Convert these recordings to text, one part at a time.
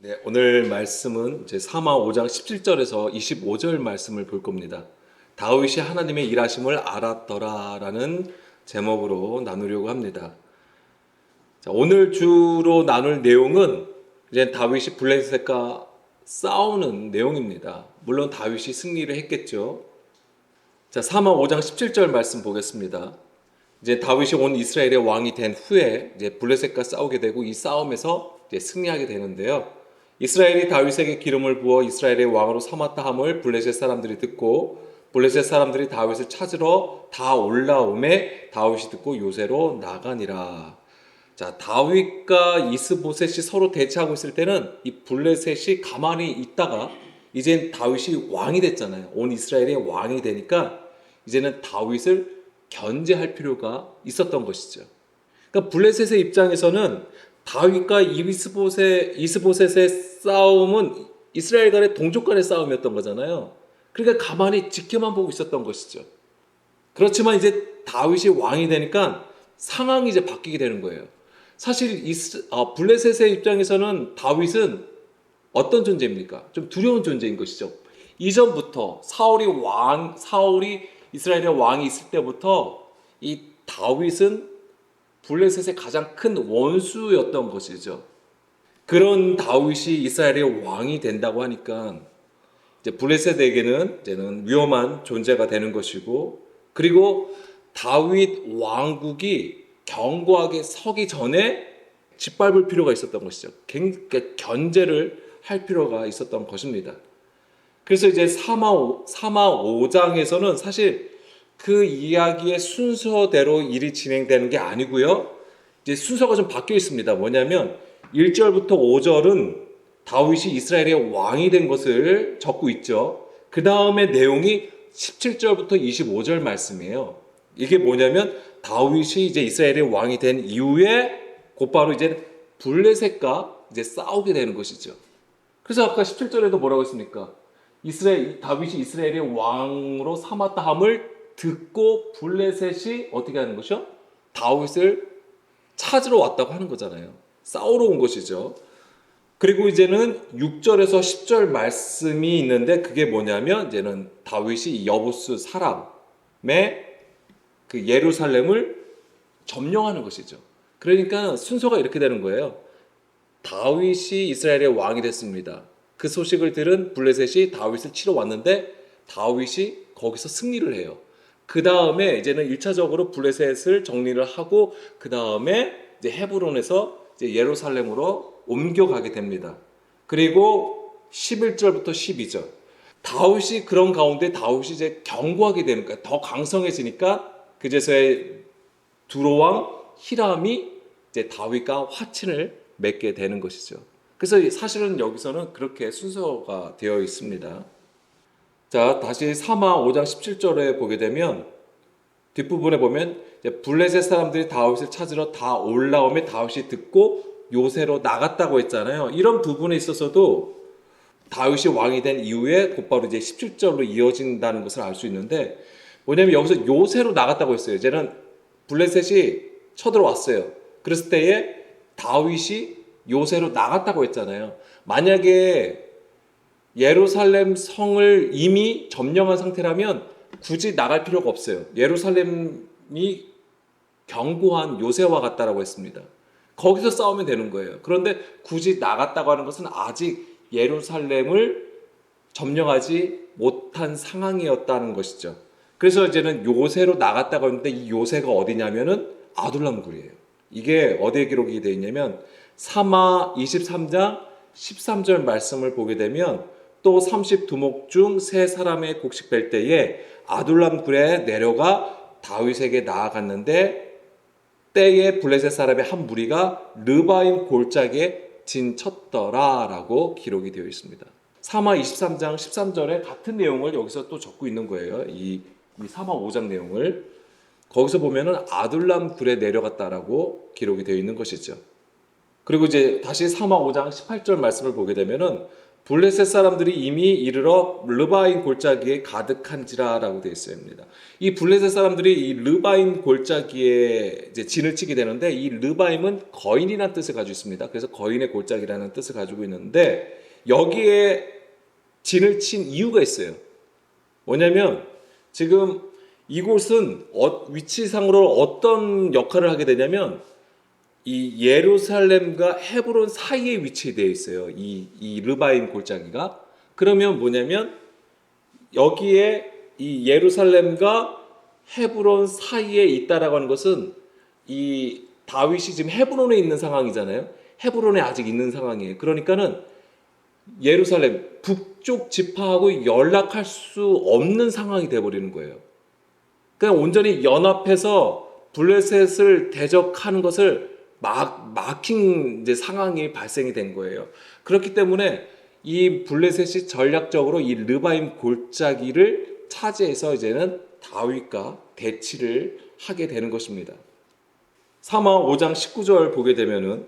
네, 오늘 말씀은 이제 사마 5장 17절에서 25절 말씀을 볼 겁니다. 다윗이 하나님의 일하심을 알았더라라는 제목으로 나누려고 합니다. 자, 오늘 주로 나눌 내용은 이제 다윗이 블레셋과 싸우는 내용입니다. 물론 다윗이 승리를 했겠죠. 자, 사마 5장 17절 말씀 보겠습니다. 이제 다윗이 온 이스라엘의 왕이 된 후에 이제 블레셋과 싸우게 되고 이 싸움에서 이제 승리하게 되는데요. 이스라엘이 다윗에게 기름을 부어 이스라엘의 왕으로 삼았다 함을 블레셋 사람들이 듣고 블레셋 사람들이 다윗을 찾으러 다 올라오매 다윗이 듣고 요새로 나가니라. 자, 다윗과 이스보셋이 서로 대치하고 있을 때는 이 블레셋이 가만히 있다가 이젠 다윗이 왕이 됐잖아요. 온 이스라엘의 왕이 되니까 이제는 다윗을 견제할 필요가 있었던 것이죠. 그러니까 블레셋의 입장에서는 다윗과 이스보셋의 싸움은 이스라엘 간의 동족 간의 싸움이었던 거잖아요. 그러니까 가만히 지켜만 보고 있었던 것이죠. 그렇지만 이제 다윗이 왕이 되니까 상황이 이제 바뀌게 되는 거예요. 사실 블레셋의 입장에서는 다윗은 어떤 존재입니까? 좀 두려운 존재인 것이죠. 이전부터 사울이 이스라엘의 왕이 있을 때부터 이 다윗은 블레셋의 가장 큰 원수였던 것이죠. 그런 다윗이 이스라엘의 왕이 된다고 하니까 이제 블레셋에게는 이제는 위험한 존재가 되는 것이고, 그리고 다윗 왕국이 견고하게 서기 전에 짓밟을 필요가 있었던 것이죠. 견제를 할 필요가 있었던 것입니다. 그래서 이제 사마 5장에서는 사실 그 이야기의 순서대로 일이 진행되는 게 아니고요. 이제 순서가 좀 바뀌어 있습니다. 뭐냐면 1절부터 5절은 다윗이 이스라엘의 왕이 된 것을 적고 있죠. 그 다음에 내용이 17절부터 25절 말씀이에요. 이게 뭐냐면 다윗이 이제 이스라엘의 왕이 된 이후에 곧바로 이제 블레셋과 이제 싸우게 되는 것이죠. 그래서 아까 17절에도 뭐라고 했습니까? 다윗이 이스라엘의 왕으로 삼았다 함을 듣고 블레셋이 어떻게 하는 것이요? 다윗을 찾으러 왔다고 하는 거잖아요. 싸우러 온 것이죠. 그리고 이제는 6절에서 10절 말씀이 있는데 그게 뭐냐면 이제는 다윗이 여부스 사람의 그 예루살렘을 점령하는 것이죠. 그러니까 순서가 이렇게 되는 거예요. 다윗이 이스라엘의 왕이 됐습니다. 그 소식을 들은 블레셋이 다윗을 치러 왔는데 다윗이 거기서 승리를 해요. 그 다음에 이제는 1차적으로 블레셋을 정리를 하고 그 다음에 이제 헤브론에서 이제 예루살렘으로 옮겨가게 됩니다. 그리고 11절부터 12절. 다윗이 그런 가운데 다윗이 이제 견고하게 되니까 더 강성해지니까 그제서야 두로왕 히람이 이제 다윗과 화친을 맺게 되는 것이죠. 그래서 사실은 여기서는 그렇게 순서가 되어 있습니다. 자, 다시 사마 5장 17절에 보게 되면 뒷부분에 보면 이제 블레셋 사람들이 다윗을 찾으러 다 올라오며 다윗이 듣고 요새로 나갔다고 했잖아요. 이런 부분에 있어서도 다윗이 왕이 된 이후에 곧바로 이제 17절로 이어진다는 것을 알 수 있는데 뭐냐면 여기서 요새로 나갔다고 했어요. 이제는 블레셋이 쳐들어왔어요. 그랬을 때에 다윗이 요새로 나갔다고 했잖아요. 만약에 예루살렘 성을 이미 점령한 상태라면 굳이 나갈 필요가 없어요. 예루살렘이 견고한 요새와 같다라고 했습니다. 거기서 싸우면 되는 거예요. 그런데 굳이 나갔다고 하는 것은 아직 예루살렘을 점령하지 못한 상황이었다는 것이죠. 그래서 이제는 요새로 나갔다고 했는데 이 요새가 어디냐면은 아둘람 굴이에요. 이게 어디에 기록이 되어 있냐면 사마 23장 13절 말씀을 보게 되면 또 32목 중 세 사람의 곡식 뺄 때에 아둘람 굴에 내려가 다윗에게 나아갔는데 때에 블레셋 사람의 한 무리가 르바임 골짜기에 진쳤더라라고 기록이 되어 있습니다. 사마 23장 13절에 같은 내용을 여기서 또 적고 있는 거예요. 이 사마 5장 내용을 거기서 보면은 아둘람 굴에 내려갔다라고 기록이 되어 있는 것이죠. 그리고 이제 다시 사마 5장 18절 말씀을 보게 되면은 블레셋 사람들이 이미 이르러 르바인 골짜기에 가득한지라라고 되어 있습니다. 이 블레셋 사람들이 이 르바인 골짜기에 이제 진을 치게 되는데, 이 르바임은 거인이라는 뜻을 가지고 있습니다. 그래서 거인의 골짜기라는 뜻을 가지고 있는데, 여기에 진을 친 이유가 있어요. 뭐냐면 지금 이곳은 위치상으로 어떤 역할을 하게 되냐면, 이 예루살렘과 헤브론 사이에 위치되어 있어요. 이 르바임 골짜기가. 그러면 뭐냐면 여기에 이 예루살렘과 헤브론 사이에 있다라고 하는 것은, 이 다윗이 지금 헤브론에 있는 상황이잖아요. 헤브론에 아직 있는 상황이에요. 그러니까는 예루살렘 북쪽 지파하고 연락할 수 없는 상황이 되어버리는 거예요. 그냥 온전히 연합해서 블레셋을 대적하는 것을 막힌 이제 상황이 발생이 된 거예요. 그렇기 때문에 이 블레셋이 전략적으로 이 르바임 골짜기를 차지해서 이제는 다윗과 대치를 하게 되는 것입니다. 사마 5장 19절 보게 되면은,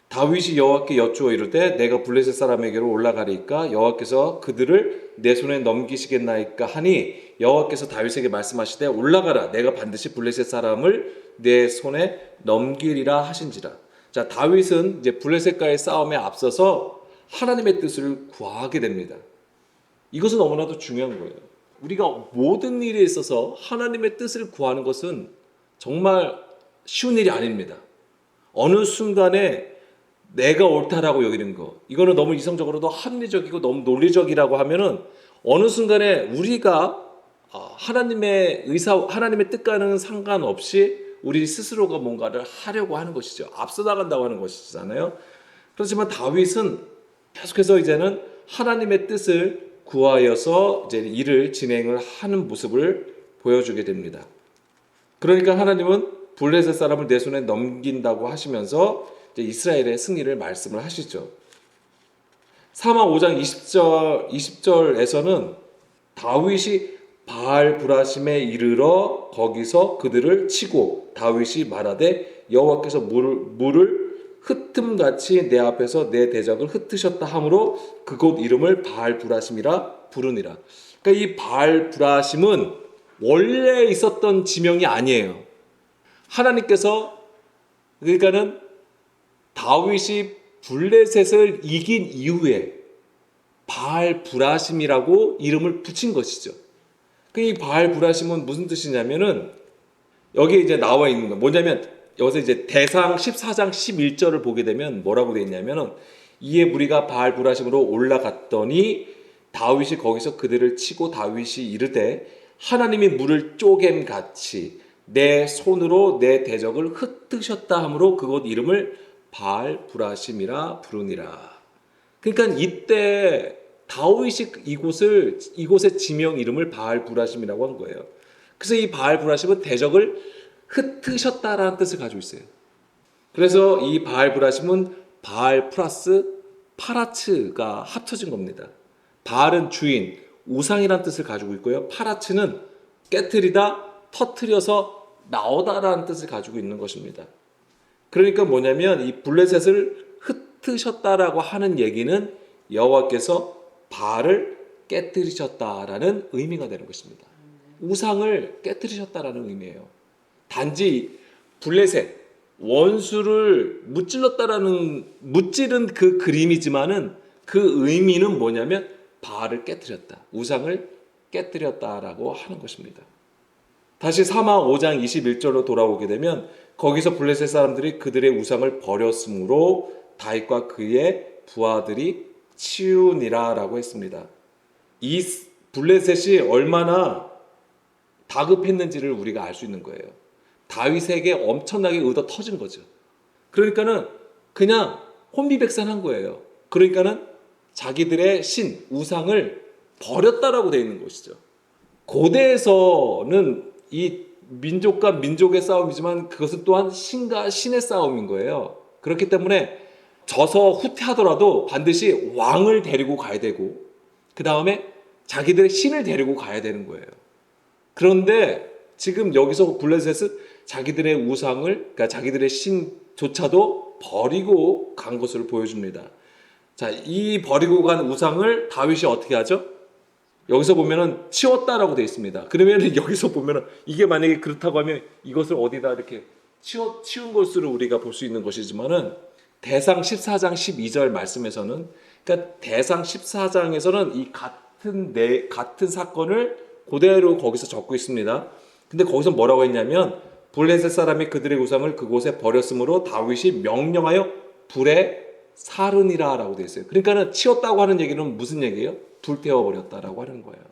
다윗이 여호와께 여쭈어 이르되 내가 블레셋 사람에게로 올라가리까 여호와께서 그들을 내 손에 넘기시겠나이까 하니, 여호와께서 다윗에게 말씀하시되 올라가라, 내가 반드시 블레셋 사람을 내 손에 넘기리라 하신지라. 자, 다윗은 이제 블레셋과의 싸움에 앞서서 하나님의 뜻을 구하게 됩니다. 이것은 너무나도 중요한 거예요. 우리가 모든 일에 있어서 하나님의 뜻을 구하는 것은 정말 쉬운 일이 아닙니다. 어느 순간에 내가 옳다라고 여기는 거, 이거는 너무 이성적으로도 합리적이고 너무 논리적이라고 하면은 어느 순간에 우리가 하나님의 의사, 하나님의 뜻과는 상관없이 우리 스스로가 뭔가를 하려고 하는 것이죠. 앞서 나간다고 하는 것이잖아요. 그렇지만 다윗은 계속해서 이제는 하나님의 뜻을 구하여서 이제 일을 진행을 하는 모습을 보여주게 됩니다. 그러니까 하나님은 블레셋 사람을 내 손에 넘긴다고 하시면서 이제 이스라엘의 승리를 말씀을 하시죠. 사마 5장 20절에서는 다윗이 바알 브라심에 이르러 거기서 그들을 치고, 다윗이 말하되 여호와께서 물을 흩음같이 내 앞에서 내 대적을 흩으셨다 하므로 그곳 이름을 바알 브라심이라 부르니라. 그러니까 이 바알 브라심은 원래 있었던 지명이 아니에요. 하나님께서, 그러니까는 다윗이 블레셋을 이긴 이후에 바알 브라심이라고 이름을 붙인 것이죠. 이 바알 브라심은 무슨 뜻이냐면은, 여기에 이제 나와 있는 거 뭐냐면, 여기서 이제 대상 14장 11절을 보게 되면 뭐라고 되어 있냐면은, 이에 무리가 바알 브라심으로 올라갔더니 다윗이 거기서 그들을 치고, 다윗이 이르되 하나님이 물을 쪼갬 같이 내 손으로 내 대적을 흩으셨다 하므로 그곳 이름을 바알 브라심이라 부르니라. 그러니까 이때 다윗이 이곳의 지명 이름을 바알 브라심이라고 한 거예요. 그래서 이 바알 브라심은 대적을 흩으셨다라는 뜻을 가지고 있어요. 그래서 이 바알 브라심은 바알 플러스 파라츠가 합쳐진 겁니다. 바알은 주인, 우상이라는 뜻을 가지고 있고요. 파라츠는 깨트리다, 터트려서 나오다라는 뜻을 가지고 있는 것입니다. 그러니까 뭐냐면 이 블레셋을 흩으셨다라고 하는 얘기는 여호와께서 바알을 깨뜨리셨다라는 의미가 되는 것입니다. 우상을 깨뜨리셨다라는 의미예요. 단지 블레셋, 원수를 무찌른 그 그림이지만은 그 의미는 뭐냐면 바알을 깨뜨렸다, 우상을 깨뜨렸다라고 하는 것입니다. 다시 사마 5장 21절로 돌아오게 되면, 거기서 블레셋 사람들이 그들의 우상을 버렸으므로 다윗과 그의 부하들이 치우니라라고 했습니다. 이 블레셋이 얼마나 다급했는지를 우리가 알 수 있는 거예요. 다윗에게 엄청나게 의도 터진 거죠. 그러니까는 그냥 혼비백산한 거예요. 그러니까는 자기들의 신, 우상을 버렸다라고 되어 있는 것이죠. 고대에서는 이 민족과 민족의 싸움이지만 그것은 또한 신과 신의 싸움인 거예요. 그렇기 때문에 져서 후퇴하더라도 반드시 왕을 데리고 가야 되고, 그 다음에 자기들의 신을 데리고 가야 되는 거예요. 그런데 지금 여기서 블레셋은 자기들의 우상을, 그러니까 자기들의 신조차도 버리고 간 것을 보여줍니다. 자, 이 버리고 간 우상을 다윗이 어떻게 하죠? 여기서 보면은 치웠다라고 되어 있습니다. 그러면 여기서 보면은 이게 만약에 그렇다고 하면 이것을 어디다 이렇게 치운 것으로 우리가 볼 수 있는 것이지만은 대상 14장 12절 말씀에서는, 그러니까 대상 14장에서는 이 같은 사건을 그대로 거기서 적고 있습니다. 근데 거기서 뭐라고 했냐면 블레셋 사람이 그들의 우상을 그곳에 버렸으므로 다윗이 명령하여 불에 사르니라 라고 되어 있어요. 그러니까는 치웠다고 하는 얘기는 무슨 얘기예요? 불태워 버렸다라고 하는 거예요.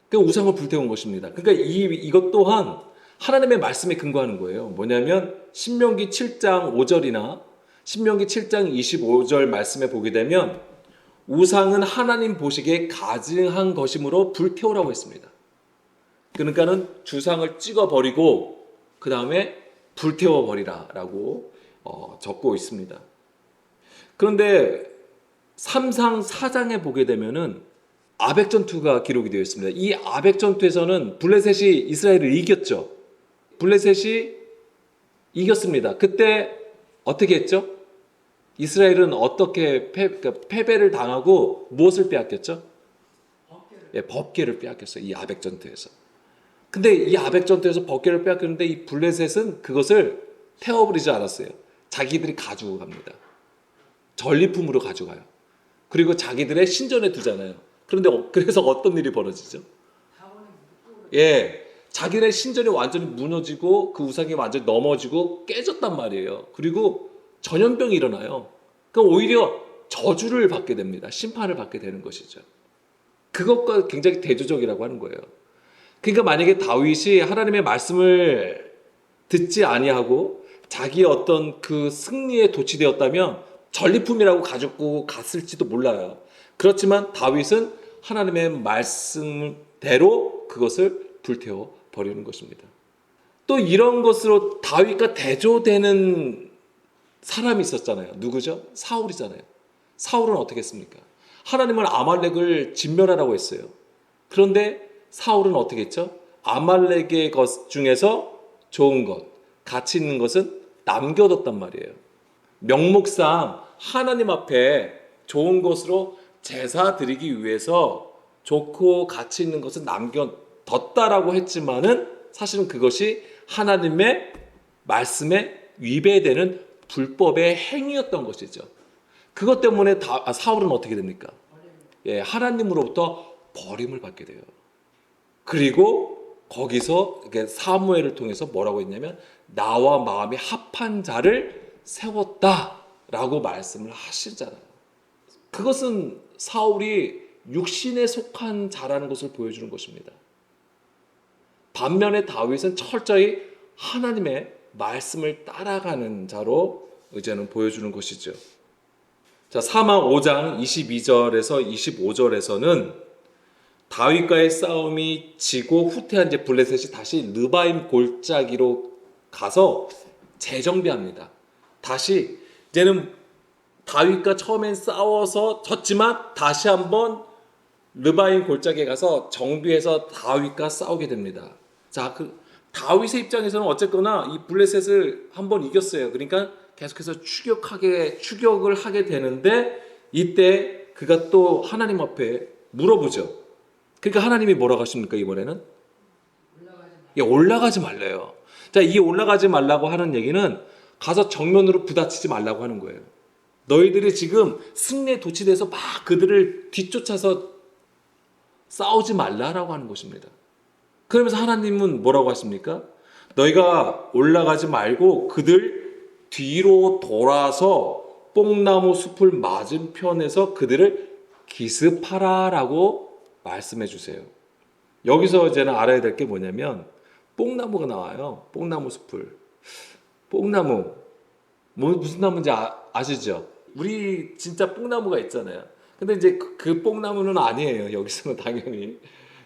그 우상을 불태운 것입니다. 그러니까 이것 또한 하나님의 말씀에 근거하는 거예요. 뭐냐면 신명기 7장 5절이나 신명기 7장 25절 말씀에 보게 되면 우상은 하나님 보시기에 가증한 것이므로 불태우라고 했습니다. 그러니까는 주상을 찍어 버리고 그 다음에 불태워 버리라라고 적고 있습니다. 그런데 3상 4장에 보게 되면은 아벡 전투가 기록이 되어 있습니다. 이 아벡 전투에서는 블레셋이 이스라엘을 이겼죠. 블레셋이 이겼습니다. 그때 어떻게 했죠? 이스라엘은 어떻게 패배를 당하고 무엇을 빼앗겼죠? 법궤를 빼앗겼어요. 이 아벡 전투에서. 근데 이 아벡 전투에서 법궤를 빼앗겼는데 이 블레셋은 그것을 태워버리지 않았어요. 자기들이 가지고 갑니다. 전리품으로 가져가요. 그리고 자기들의 신전에 두잖아요. 그런데 그래서 어떤 일이 벌어지죠? 자기네 신전이 완전히 무너지고 그 우상이 완전히 넘어지고 깨졌단 말이에요. 그리고 전염병이 일어나요. 그러니까 오히려 저주를 받게 됩니다. 심판을 받게 되는 것이죠. 그것과 굉장히 대조적이라고 하는 거예요. 그러니까 만약에 다윗이 하나님의 말씀을 듣지 아니하고 자기의 어떤 그 승리에 도취되었다면 전리품이라고 가지고 갔을지도 몰라요. 그렇지만 다윗은 하나님의 말씀대로 그것을 불태워 버리는 것입니다. 또 이런 것으로 다윗과 대조되는 사람이 있었잖아요. 누구죠? 사울이잖아요. 사울은 어떻게 했습니까? 하나님은 아말렉을 진멸하라고 했어요. 그런데 사울은 어떻게 했죠? 아말렉의 것 중에서 좋은 것, 가치 있는 것은 남겨뒀단 말이에요. 명목상 하나님 앞에 좋은 것으로 제사 드리기 위해서 좋고 가치 있는 것은 남겨뒀다라고 했지만은 사실은 그것이 하나님의 말씀에 위배되는 불법의 행위였던 것이죠. 그것 때문에 사울은 어떻게 됩니까? 하나님으로부터 버림을 받게 돼요. 그리고 거기서 사무엘을 통해서 뭐라고 했냐면 나와 마음이 합한 자를 세웠다라고 말씀을 하시잖아요. 그것은 사울이 육신에 속한 자라는 것을 보여주는 것입니다. 반면에 다윗은 철저히 하나님의 말씀을 따라가는 자로 이제는 보여주는 것이죠. 자, 사마 5장 22절에서 25절에서는 다윗과의 싸움이 지고 후퇴한 이제 블레셋이 다시 르바임 골짜기로 가서 재정비합니다. 다시 이제는 다윗과 처음엔 싸워서 졌지만 다시 한번 르바임 골짜기에 가서 정비해서 다윗과 싸우게 됩니다. 자, 다윗의 입장에서는 어쨌거나 이 블레셋을 한번 이겼어요. 그러니까 계속해서 추격을 하게 되는데 이때 그가 또 하나님 앞에 물어보죠. 그러니까 하나님이 뭐라고 하십니까? 이번에는 올라가지 말래요. 자, 이 올라가지 말라고 하는 얘기는 가서 정면으로 부딪히지 말라고 하는 거예요. 너희들이 지금 승리에 도취돼서 막 그들을 뒤쫓아서 싸우지 말라라고 하는 것입니다. 그러면서 하나님은 뭐라고 하십니까? 너희가 올라가지 말고 그들 뒤로 돌아서 뽕나무 숲을 맞은편에서 그들을 기습하라라고 말씀해 주세요. 여기서 이제는 알아야 될 게 뭐냐면 뽕나무가 나와요. 뽕나무 숲을. 뽕나무. 무슨 나무인지 아시죠? 우리 진짜 뽕나무가 있잖아요. 근데 이제 그 뽕나무는 아니에요. 여기서는 당연히.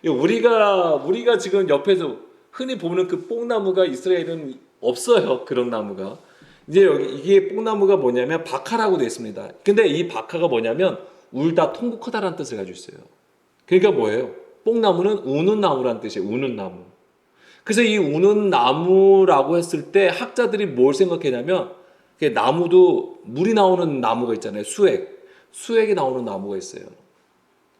우리가 지금 옆에서 흔히 보는 그 뽕나무가 이스라엘은 없어요. 그런 나무가. 이제 이게 뽕나무가 뭐냐면 박하라고 되어 있습니다. 근데 이 박하가 뭐냐면 울다 통곡하다라는 뜻을 가지고 있어요. 그러니까 뭐예요? 뽕나무는 우는 나무라는 뜻이에요. 우는 나무. 그래서 이 우는 나무라고 했을 때 학자들이 뭘 생각했냐면 나무도 물이 나오는 나무가 있잖아요. 수액. 수액이 나오는 나무가 있어요.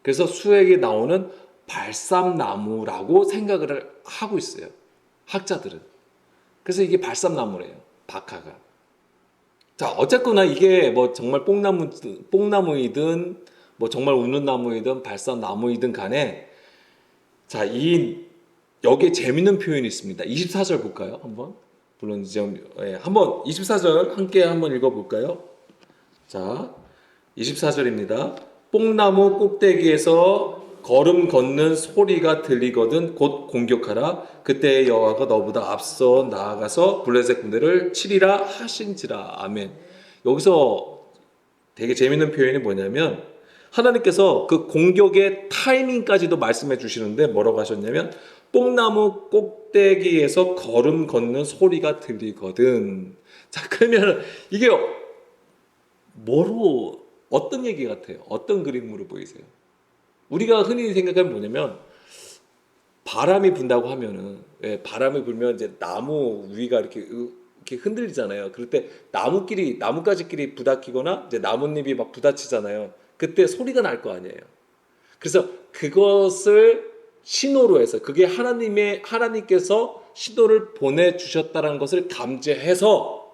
그래서 수액이 나오는 발삼나무라고 생각을 하고 있어요. 학자들은. 그래서 이게 발삼나무래요. 박하가. 자, 어쨌거나 이게 뭐 정말 뽕나무이든 뭐 정말 웃는 나무이든 발삼나무이든 간에 자, 여기에 재밌는 표현이 있습니다. 24절 볼까요? 한번. 물론 이제 한번 24절 함께 한번 읽어 볼까요? 자, 24절입니다. 뽕나무 꼭대기에서 걸음 걷는 소리가 들리거든 곧 공격하라. 그때 여호와가 너보다 앞서 나아가서 블레셋 군대를 치리라 하신지라. 아멘. 여기서 되게 재밌는 표현이 뭐냐면 하나님께서 그 공격의 타이밍까지도 말씀해 주시는데 뭐라고 하셨냐면 뽕나무 꼭대기에서 걸음 걷는 소리가 들리거든. 자, 그러면 이게 뭐로 어떤 얘기 같아요? 어떤 그림으로 보이세요? 우리가 흔히 생각하면 뭐냐면 바람이 분다고 하면은 바람이 불면 이제 나무 위가 이렇게 흔들리잖아요. 그럴 때 나뭇가지끼리 부닥치거나 이제 나뭇잎이 막 부닥치잖아요. 그때 소리가 날 거 아니에요. 그래서 그것을 신호로 해서 그게 하나님께서 신호를 보내주셨다는 것을 감지해서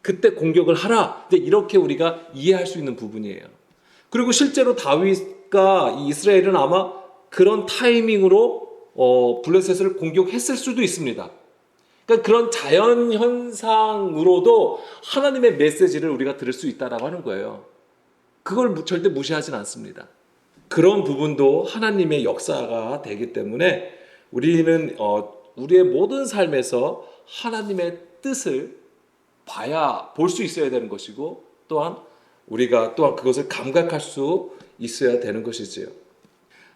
그때 공격을 하라. 이렇게 우리가 이해할 수 있는 부분이에요. 그리고 실제로 다윗과 이스라엘은 아마 그런 타이밍으로 블레셋을 공격했을 수도 있습니다. 그러니까 그런 자연 현상으로도 하나님의 메시지를 우리가 들을 수 있다라고 하는 거예요. 그걸 절대 무시하진 않습니다. 그런 부분도 하나님의 역사가 되기 때문에 우리는 우리의 모든 삶에서 하나님의 뜻을 볼 수 있어야 되는 것이고 또한 우리가 또한 그것을 감각할 수 있어야 되는 것이지요.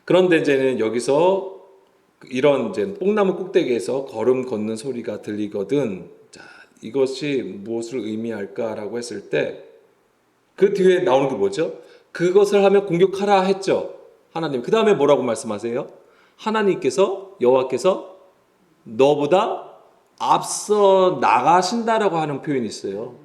그런데 이제는 여기서 이런 이제 뽕나무 꼭대기에서 걸음 걷는 소리가 들리거든. 자, 이것이 무엇을 의미할까라고 했을 때 그 뒤에 나오는 게 뭐죠? 그것을 하면 공격하라 했죠. 하나님. 그 다음에 뭐라고 말씀하세요? 여호와께서 너보다 앞서 나가신다라고 하는 표현이 있어요.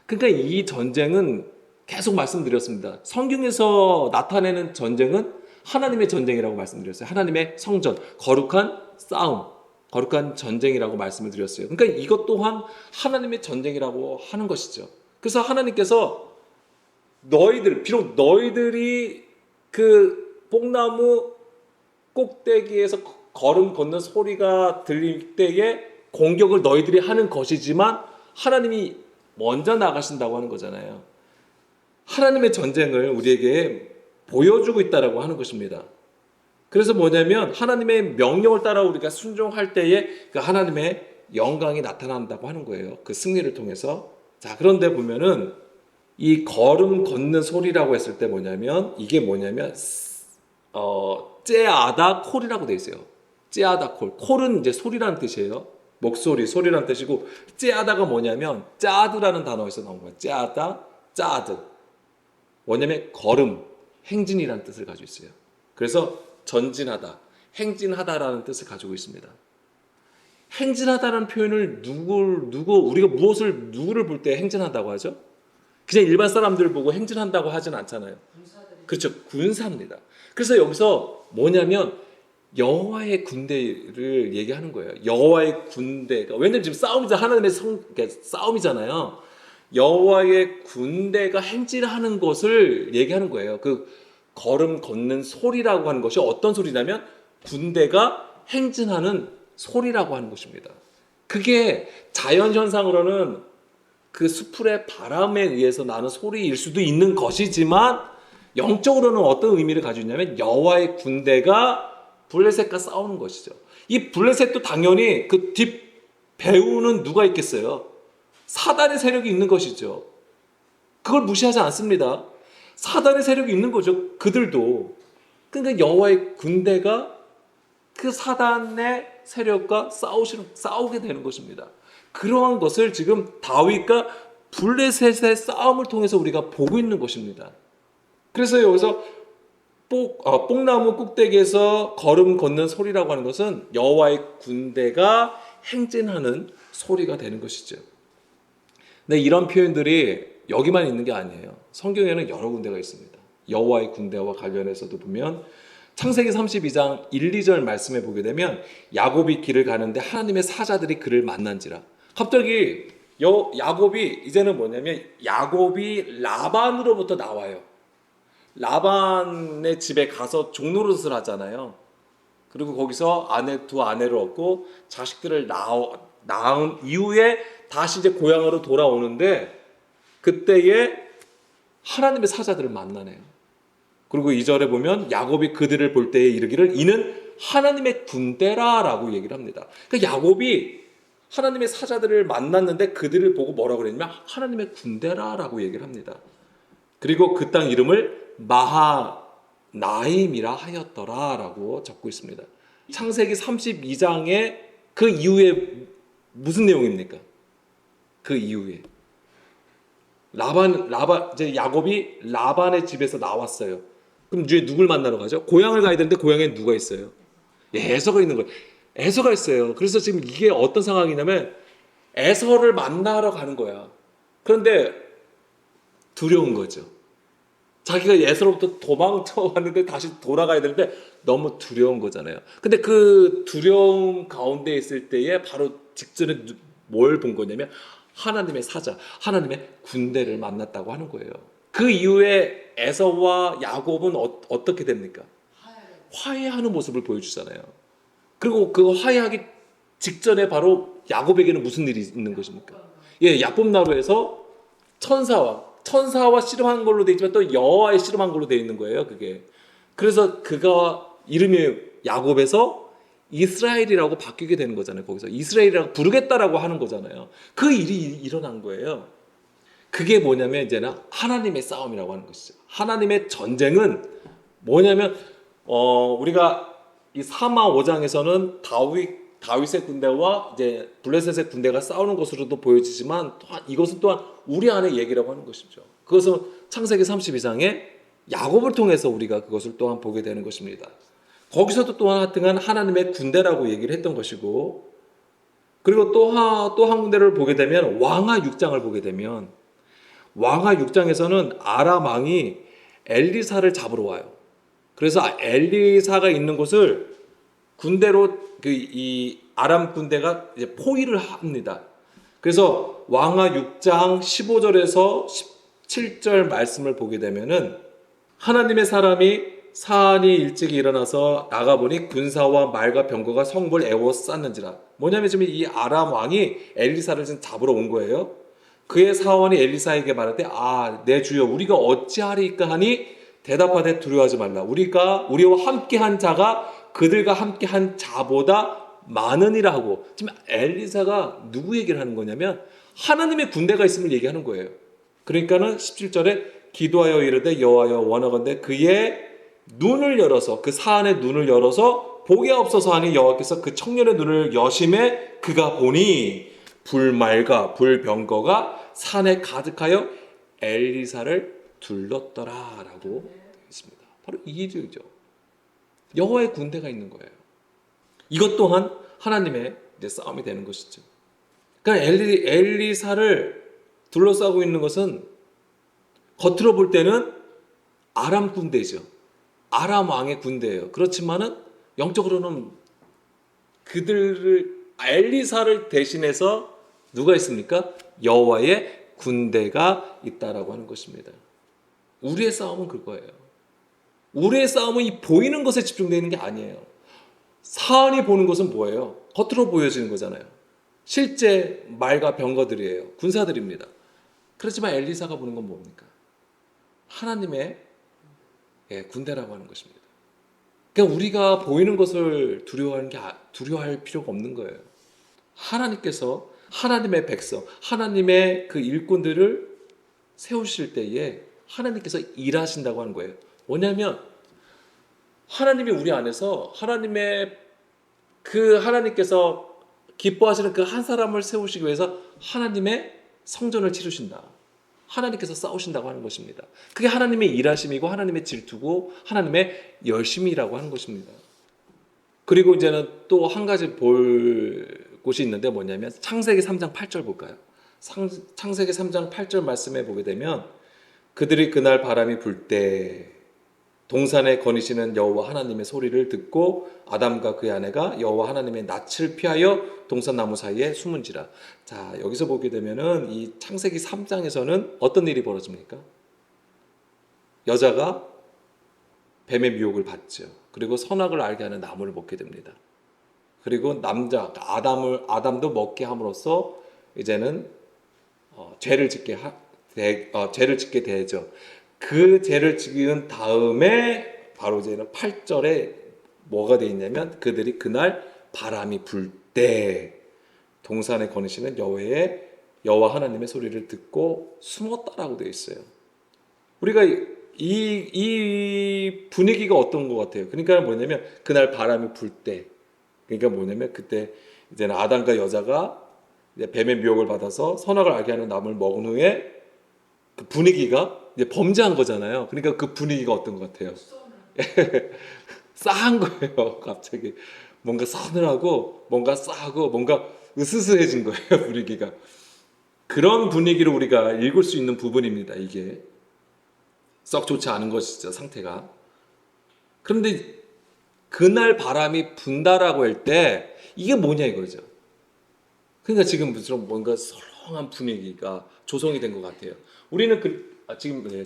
그러니까 이 전쟁은 계속 말씀드렸습니다. 성경에서 나타내는 전쟁은 하나님의 전쟁이라고 말씀드렸어요. 하나님의 성전, 거룩한 싸움, 거룩한 전쟁이라고 말씀을 드렸어요. 그러니까 이것 또한 하나님의 전쟁이라고 하는 것이죠. 그래서 하나님께서 비록 너희들이 그 뽕나무 꼭대기에서 걸음 걷는 소리가 들릴 때에 공격을 너희들이 하는 것이지만 하나님이 먼저 나가신다고 하는 거잖아요. 하나님의 전쟁을 우리에게 보여주고 있다라고 하는 것입니다. 그래서 뭐냐면 하나님의 명령을 따라 우리가 순종할 때에 그 하나님의 영광이 나타난다고 하는 거예요. 그 승리를 통해서. 자, 그런데 보면은 이 걸음 걷는 소리라고 했을 때 이게 뭐냐면 째아다 콜이라고 되어 있어요. 째아다 콜. 콜은 이제 소리라는 뜻이에요. 목소리, 소리라는 뜻이고 째아다가 뭐냐면 짜드라는 단어에서 나온 거예요. 째아다, 짜드. 뭐냐면 걸음, 행진이라는 뜻을 가지고 있어요. 그래서 전진하다, 행진하다라는 뜻을 가지고 있습니다. 행진하다라는 표현을 우리가 누구를 볼 때 행진한다고 하죠? 그냥 일반 사람들을 보고 행진한다고 하진 않잖아요. 그렇죠. 군사입니다. 그래서 여기서 뭐냐면 여호와의 군대를 얘기하는 거예요. 여호와의 군대가 왜냐면 지금 하나님의 싸움이잖아요. 여호와의 군대가 행진하는 것을 얘기하는 거예요. 그 걸음 걷는 소리라고 하는 것이 어떤 소리냐면 군대가 행진하는 소리라고 하는 것입니다. 그게 자연 현상으로는 그 수풀의 바람에 의해서 나는 소리일 수도 있는 것이지만 영적으로는 어떤 의미를 가지고 있냐면 여호와의 군대가 블레셋과 싸우는 것이죠. 이 블레셋도 당연히 그 뒷 배후는 누가 있겠어요? 사단의 세력이 있는 것이죠. 그걸 무시하지 않습니다. 사단의 세력이 있는 거죠. 그들도. 그러니까 여호와의 군대가 그 사단의 세력과 싸우게 되는 것입니다. 그러한 것을 지금 다윗과 블레셋의 싸움을 통해서 우리가 보고 있는 것입니다. 그래서 여기서 뽕나무 꼭대기에서 걸음 걷는 소리라고 하는 것은 여호와의 군대가 행진하는 소리가 되는 것이죠. 근데 이런 표현들이 여기만 있는 게 아니에요. 성경에는 여러 군데가 있습니다. 여호와의 군대와 관련해서도 보면 창세기 32장 1, 2절 말씀에 보게 되면 야곱이 길을 가는데 하나님의 사자들이 그를 만난지라. 갑자기 야곱이 이제는 뭐냐면 야곱이 라반으로부터 나와요. 라반의 집에 가서 종노릇을 하잖아요. 그리고 거기서 두 아내를 얻고 자식들을 낳은 이후에 다시 이제 고향으로 돌아오는데 그때에 하나님의 사자들을 만나네요. 그리고 2절에 보면 야곱이 그들을 볼 때에 이르기를 이는 하나님의 군대라라고 얘기를 합니다. 그러니까 야곱이 하나님의 사자들을 만났는데 그들을 보고 뭐라고 그랬냐면 하나님의 군대라라고 얘기를 합니다. 그리고 그 땅 이름을 마하나임이라 하였더라라고 적고 있습니다. 창세기 32장의 그 이후에 무슨 내용입니까? 그 이후에 이제 야곱이 라반의 집에서 나왔어요. 그럼 이제 누굴 만나러 가죠? 고향을 가야 되는데 고향에 누가 있어요? 에서가 있는 거예요. 에서가 있어요. 그래서 지금 이게 어떤 상황이냐면 에서를 만나러 가는 거야. 그런데 두려운 거죠. 자기가 에서로부터 도망쳐 왔는데 다시 돌아가야 되는데 너무 두려운 거잖아요. 근데 그 두려움 가운데 있을 때에 바로 직전에 뭘 본 거냐면 하나님의 사자, 하나님의 군대를 만났다고 하는 거예요. 그 이후에 에서와 야곱은 어떻게 됩니까? 화해하는 모습을 보여주잖아요. 그리고 그 화해하기 직전에 바로 야곱에게는 무슨 일이 있는 것입니까? 야곱나루에서 천사와 씨름한 걸로 되어 있지만 또 여호와의 씨름한 걸로 되어 있는 거예요. 그게. 그래서 그가 이름이 야곱에서 이스라엘이라고 바뀌게 되는 거잖아요. 거기서 이스라엘이라고 부르겠다라고 하는 거잖아요. 그 일이 일어난 거예요. 그게 뭐냐면 이제는 하나님의 싸움이라고 하는 것이죠. 하나님의 전쟁은 뭐냐면 우리가 이 사마 5장에서는 다윗의 군대와 이제 블레셋의 군대가 싸우는 것으로도 보여지지만 또한 이것은 또한 우리 안의 얘기라고 하는 것이죠. 그것은 창세기 32장에 야곱을 통해서 우리가 그것을 또한 보게 되는 것입니다. 거기서도 또한 하여튼 하나님의 군대라고 얘기를 했던 것이고, 그리고 또 한 군데를 보게 되면 왕하 6장을 보게 되면 왕하 6장에서는 아람 왕이 엘리사를 잡으러 와요. 그래서 엘리사가 있는 곳을 군대로 이 아람 군대가 이제 포위를 합니다. 그래서 왕하 6장 15절에서 17절 말씀을 보게 되면은 하나님의 사람이 사안이 일찍 일어나서 나가보니 군사와 말과 병거가 성읍을 에워쌌는지라. 뭐냐면 지금 이 아람 왕이 엘리사를 지금 잡으러 온 거예요. 그의 사원이 엘리사에게 말할 때 내 주여 우리가 어찌하리까 하니 대답하되 두려워하지 말라. 우리와 함께한 자가 그들과 함께한 자보다 많으니라 하고, 지금 엘리사가 누구 얘기를 하는 거냐면 하나님의 군대가 있음을 얘기하는 거예요. 그러니까는 17절에 기도하여 이르되 여호와여 원하건대 그의 눈을 열어서, 그 사안의 눈을 열어서 보게 없어서 하니 여호와께서 그 청년의 눈을 여심해 그가 보니 불말과 불병거가 산에 가득하여 엘리사를 둘렀더라라고 되어 있습니다. 바로 이 일이죠. 여호와의 군대가 있는 거예요. 이것 또한 하나님의 이제 싸움이 되는 것이죠. 그러니까 엘리사를 둘러싸고 있는 것은 겉으로 볼 때는 아람 군대죠. 아람 왕의 군대예요. 그렇지만은 영적으로는 엘리사를 대신해서 누가 있습니까? 여호와의 군대가 있다라고 하는 것입니다. 우리의 싸움은 그거예요. 우리의 싸움은 이 보이는 것에 집중되어 있는 게 아니에요. 사안이 보는 것은 뭐예요? 겉으로 보여지는 거잖아요. 실제 말과 병거들이에요. 군사들입니다. 그렇지만 엘리사가 보는 건 뭡니까? 하나님의 군대라고 하는 것입니다. 그러니까 우리가 보이는 것을 두려워할 필요가 없는 거예요. 하나님께서 하나님의 백성, 하나님의 그 일꾼들을 세우실 때에 하나님께서 일하신다고 하는 거예요. 뭐냐면 하나님이 우리 안에서 하나님께서 기뻐하시는 그 한 사람을 세우시기 위해서 하나님의 성전을 치르신다. 하나님께서 싸우신다고 하는 것입니다. 그게 하나님의 일하심이고 하나님의 질투고 하나님의 열심이라고 하는 것입니다. 그리고 이제는 또 한 가지 볼 곳이 있는데 뭐냐면 창세기 3장 8절 볼까요? 창세기 3장 8절 말씀에 보게 되면 그들이 그날 바람이 불 때 동산에 거니시는 여호와 하나님의 소리를 듣고 아담과 그의 아내가 여호와 하나님의 낯을 피하여 동산 나무 사이에 숨은지라. 자, 여기서 보게 되면은 이 창세기 3장에서는 어떤 일이 벌어집니까? 여자가 뱀의 미혹을 받죠. 그리고 선악을 알게 하는 나무를 먹게 됩니다. 그리고 아담도 먹게 함으로써 이제는 죄를 짓게 되죠. 그 죄를 지은 다음에 바로 이제는 8절에 뭐가 되어 있냐면 그들이 그날 바람이 불 때 동산에 거니시는 여호와 하나님의 소리를 듣고 숨었다라고 되어 있어요. 우리가 이 분위기가 어떤 것 같아요? 그러니까 뭐냐면 그날 바람이 불 때, 그러니까 뭐냐면 그때 이제는 아담과 여자가 이제 뱀의 미혹을 받아서 선악을 알게 하는 나무를 먹은 후에 그 분위기가 이제 범죄한 거잖아요. 그러니까 그 분위기가 어떤 것 같아요? 싸한 거예요. 갑자기 뭔가 서늘하고 뭔가 싸고 뭔가 으스스해진 거예요. 분위기가. 그런 분위기로 우리가 읽을 수 있는 부분입니다. 이게 썩 좋지 않은 것이죠. 상태가. 그런데 그날 바람이 분다라고 할 때 이게 뭐냐 이거죠. 그러니까 지금 무슨 뭔가 설렁한 분위기가 조성이 된 것 같아요. 우리는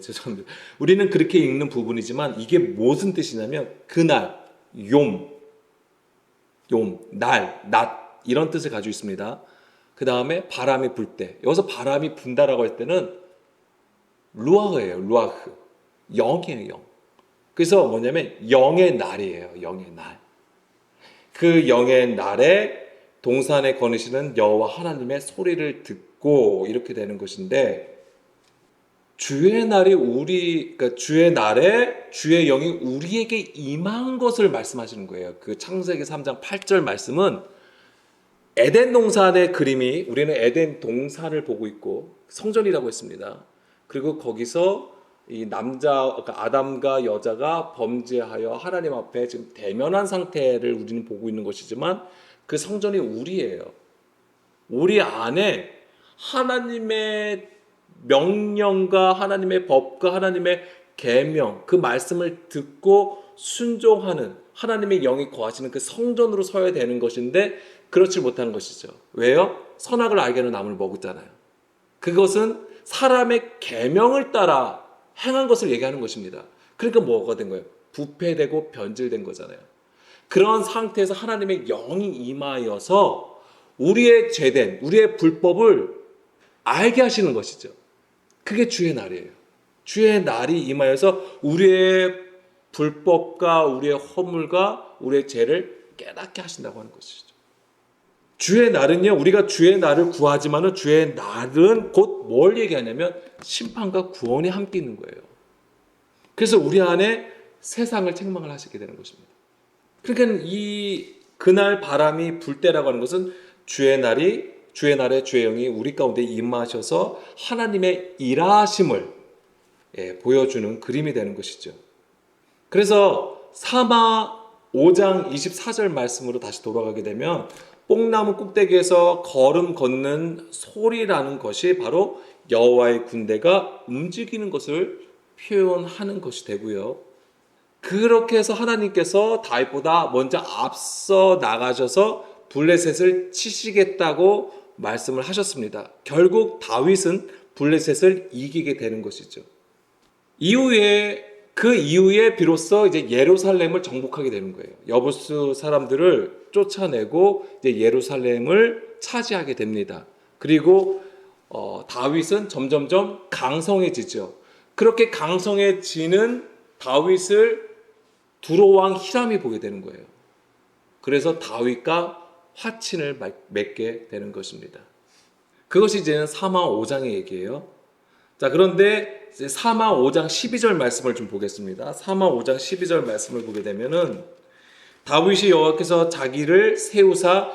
죄송합니다. 우리는 그렇게 읽는 부분이지만 이게 무슨 뜻이냐면 그날, 날, 낮 이런 뜻을 가지고 있습니다. 그 다음에 바람이 불 때, 여기서 바람이 분다라고 할 때는 루아흐예요. 루아흐, 영이에요. 영. 그래서 뭐냐면 영의 날이에요. 영의 날. 그 영의 날에 동산에 거니시는 여호와 하나님의 소리를 듣고 이렇게 되는 것인데, 주의 날에 주의 영이 우리에게 임한 것을 말씀하시는 거예요. 그 창세기 3장 8절 말씀은 에덴 동산의 그림이, 우리는 에덴 동산을 보고 있고 성전이라고 했습니다. 그리고 거기서 이 아담과 여자가 범죄하여 하나님 앞에 지금 대면한 상태를 우리는 보고 있는 것이지만 그 성전이 우리예요. 우리 안에 하나님의 명령과 하나님의 법과 하나님의 계명, 그 말씀을 듣고 순종하는 하나님의 영이 거하시는 그 성전으로 서야 되는 것인데 그렇지 못한 것이죠. 왜요? 선악을 알게 하는 나무를 먹었잖아요. 그것은 사람의 계명을 따라 행한 것을 얘기하는 것입니다. 그러니까 뭐가 된 거예요? 부패되고 변질된 거잖아요. 그런 상태에서 하나님의 영이 임하여서 우리의 죄된, 우리의 불법을 알게 하시는 것이죠. 그게 주의 날이에요. 주의 날이 임하여서 우리의 불법과 우리의 허물과 우리의 죄를 깨닫게 하신다고 하는 것이죠. 주의 날은요, 우리가 주의 날을 구하지만은 주의 날은 곧 뭘 얘기하냐면 심판과 구원이 함께 있는 거예요. 그래서 우리 안에 세상을 책망을 하시게 되는 것입니다. 그러니까 그날 바람이 불 때라고 하는 것은 주의 날에 주의 영이 우리 가운데 임하셔서 하나님의 일하심을 보여주는 그림이 되는 것이죠. 그래서 사마 5장 24절 말씀으로 다시 돌아가게 되면 뽕나무 꼭대기에서 걸음 걷는 소리라는 것이 바로 여호와의 군대가 움직이는 것을 표현하는 것이 되고요. 그렇게 해서 하나님께서 다윗보다 먼저 앞서 나가셔서 블레셋을 치시겠다고 말씀을 하셨습니다. 결국 다윗은 블레셋을 이기게 되는 것이죠. 그 이후에 비로소 이제 예루살렘을 정복하게 되는 거예요. 여부스 사람들을 쫓아내고 이제 예루살렘을 차지하게 됩니다. 그리고 다윗은 점점점 강성해지죠. 그렇게 강성해지는 다윗을 두로왕 히람이 보게 되는 거예요. 그래서 다윗과 화친을 맺게 되는 것입니다. 그것이 이제는 사마 5장의 얘기예요. 자, 그런데 이제 사마 5장 12절 말씀을 좀 보겠습니다. 사마 5장 12절 말씀을 보게 되면은 다윗이 여호와께서 자기를 세우사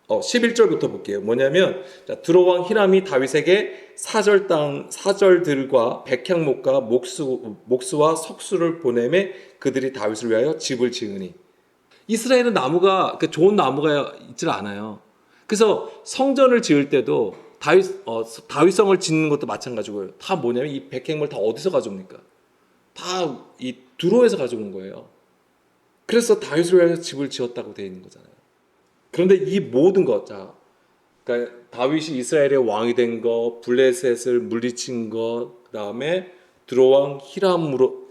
11절부터 볼게요. 뭐냐면 두로왕 히람이 다윗에게 사절들과 백향목과 목수와 석수를 보내매 그들이 다윗을 위하여 집을 지으니. 이스라엘은 좋은 나무가 있질 않아요. 그래서 성전을 지을 때도 다윗성을 짓는 것도 마찬가지고요. 다 뭐냐면 이 백행물 다 어디서 가져옵니까? 다 이 두로에서 가져온 거예요. 그래서 다윗을 위해서 집을 지었다고 되어 있는 거잖아요. 그런데 이 모든 것, 그러니까 다윗이 이스라엘의 왕이 된 것, 블레셋을 물리친 것, 그다음에 드로왕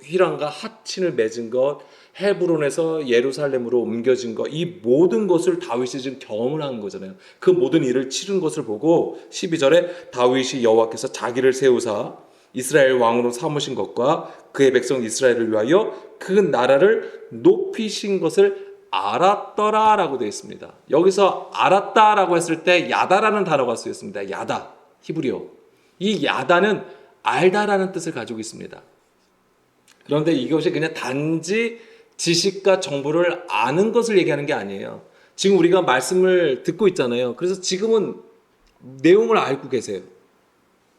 히람과 하친을 맺은 것, 헤브론에서 예루살렘으로 옮겨진 것, 이 모든 것을 다윗이 지금 경험을 한 거잖아요. 그 모든 일을 치른 것을 보고 12절에 다윗이 여호와께서 자기를 세우사 이스라엘 왕으로 삼으신 것과 그의 백성 이스라엘을 위하여 그 나라를 높이신 것을 알았더라라고 되어 있습니다. 여기서 알았다라고 했을 때 야다라는 단어가 쓰였습니다. 야다, 히브리어. 이 야다는 알다라는 뜻을 가지고 있습니다. 그런데 이것이 그냥 단지 지식과 정보를 아는 것을 얘기하는 게 아니에요. 지금 우리가 말씀을 듣고 있잖아요. 그래서 지금은 내용을 알고 계세요.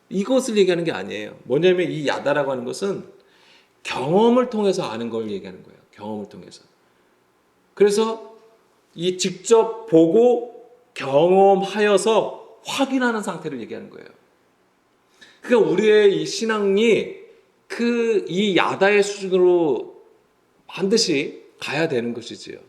이것을 얘기하는 게 아니에요. 뭐냐면 이 야다라고 하는 것은 경험을 통해서 아는 걸 얘기하는 거예요. 경험을 통해서. 그래서 이 직접 보고 경험하여서 확인하는 상태를 얘기하는 거예요. 그러니까 우리의 이 신앙이 이 야다의 수준으로 반드시 가야 되는 것이지요.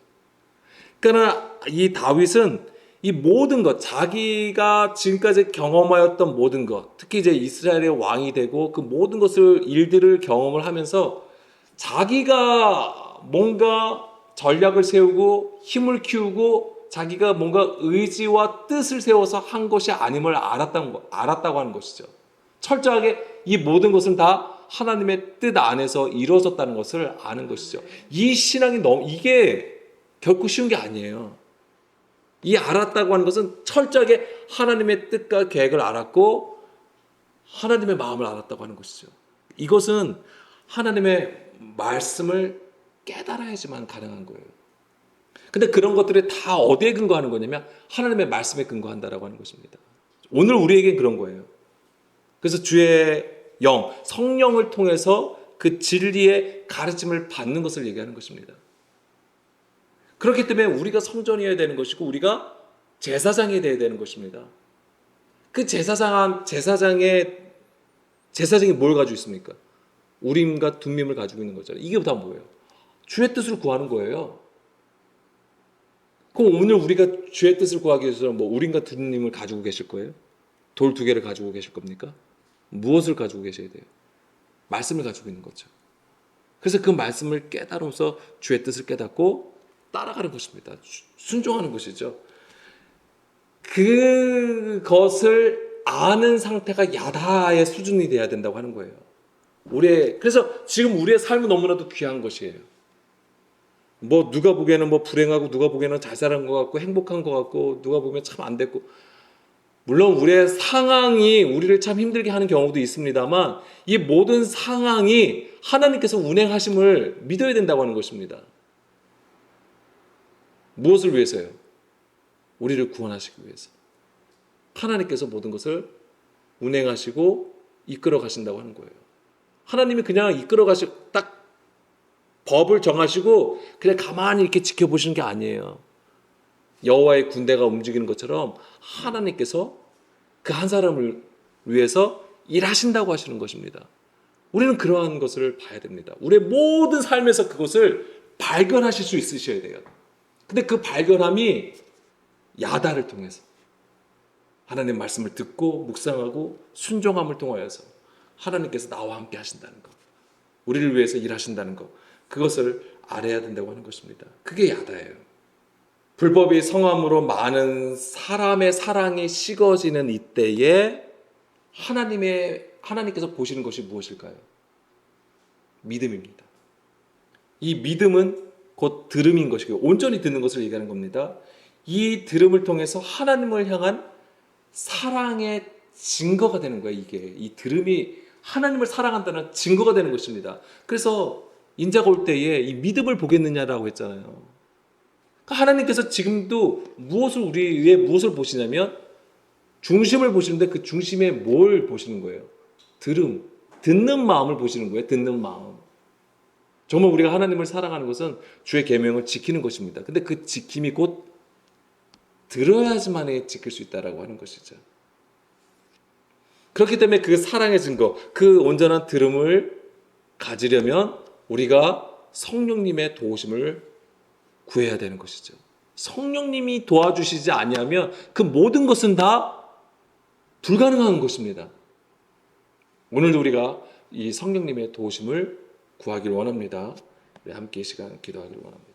그러나 이 다윗은 이 모든 것, 자기가 지금까지 경험하였던 모든 것, 특히 이제 이스라엘의 왕이 되고 그 모든 일들을 경험을 하면서 자기가 뭔가 전략을 세우고 힘을 키우고 자기가 뭔가 의지와 뜻을 세워서 한 것이 아님을 알았다고 하는 것이죠. 철저하게 이 모든 것은 다 하나님의 뜻 안에서 이루어졌다는 것을 아는 것이죠. 이 신앙이 이게 결코 쉬운 게 아니에요. 이 알았다고 하는 것은 철저하게 하나님의 뜻과 계획을 알았고 하나님의 마음을 알았다고 하는 것이죠. 이것은 하나님의 말씀을 깨달아야지만 가능한 거예요. 근데 그런 것들이 다 어디에 근거하는 거냐면 하나님의 말씀에 근거한다라고 하는 것입니다. 오늘 우리에게 그런 거예요. 그래서 주의 성령을 통해서 그 진리의 가르침을 받는 것을 얘기하는 것입니다. 그렇기 때문에 우리가 성전이어야 되는 것이고 우리가 제사장이 되어야 되는 것입니다. 그 제사장이 뭘 가지고 있습니까? 우림과 둠밈을 가지고 있는 거잖아요. 이게 다 뭐예요? 주의 뜻을 구하는 거예요. 그럼 오늘 우리가 주의 뜻을 구하기 위해서 우림과 둠밈을 가지고 계실 거예요? 돌 2개를 가지고 계실 겁니까? 무엇을 가지고 계셔야 돼요? 말씀을 가지고 있는 거죠. 그래서 그 말씀을 깨달으면서 주의 뜻을 깨닫고 따라가는 것입니다. 순종하는 것이죠. 그것을 아는 상태가 야다의 수준이 돼야 된다고 하는 거예요. 그래서 지금 우리의 삶은 너무나도 귀한 것이에요. 누가 보기에는 불행하고 누가 보기에는 잘 살은 것 같고 행복한 것 같고 누가 보면 참 안 됐고 물론 우리의 상황이 우리를 참 힘들게 하는 경우도 있습니다만 이 모든 상황이 하나님께서 운행하심을 믿어야 된다고 하는 것입니다. 무엇을 위해서요? 우리를 구원하시기 위해서. 하나님께서 모든 것을 운행하시고 이끌어 가신다고 하는 거예요. 하나님이 그냥 이끌어 가시고 딱 법을 정하시고 그냥 가만히 이렇게 지켜보시는 게 아니에요. 여호와의 군대가 움직이는 것처럼 하나님께서 그 한 사람을 위해서 일하신다고 하시는 것입니다. 우리는 그러한 것을 봐야 됩니다. 우리의 모든 삶에서 그것을 발견하실 수 있으셔야 돼요. 근데 그 발견함이 야다를 통해서 하나님의 말씀을 듣고 묵상하고 순종함을 통하여서 하나님께서 나와 함께 하신다는 것, 우리를 위해서 일하신다는 것, 그것을 알아야 된다고 하는 것입니다. 그게 야다예요. 불법이 성함으로 많은 사람의 사랑이 식어지는 이때에 하나님께서 보시는 것이 무엇일까요? 믿음입니다. 이 믿음은 곧 들음인 것이고 온전히 듣는 것을 얘기하는 겁니다. 이 들음을 통해서 하나님을 향한 사랑의 증거가 되는 거예요. 이 들음이 하나님을 사랑한다는 증거가 되는 것입니다. 그래서 인자가 올 때에 이 믿음을 보겠느냐라고 했잖아요. 하나님께서 지금도 우리 위에 무엇을 보시냐면 중심을 보시는데 그 중심에 뭘 보시는 거예요? 듣는 마음을 보시는 거예요. 듣는 마음. 정말 우리가 하나님을 사랑하는 것은 주의 계명을 지키는 것입니다. 근데 그 지킴이 곧 들어야지만 지킬 수 있다라고 하는 것이죠. 그렇기 때문에 그 사랑의 증거, 그 온전한 들음을 가지려면 우리가 성령님의 도우심을 구해야 되는 것이죠. 성령님이 도와주시지 아니하면 그 모든 것은 다 불가능한 것입니다. 오늘도 우리가 이 성령님의 도우심을 구하기를 원합니다. 우리 함께 이 시간 기도하기를 원합니다.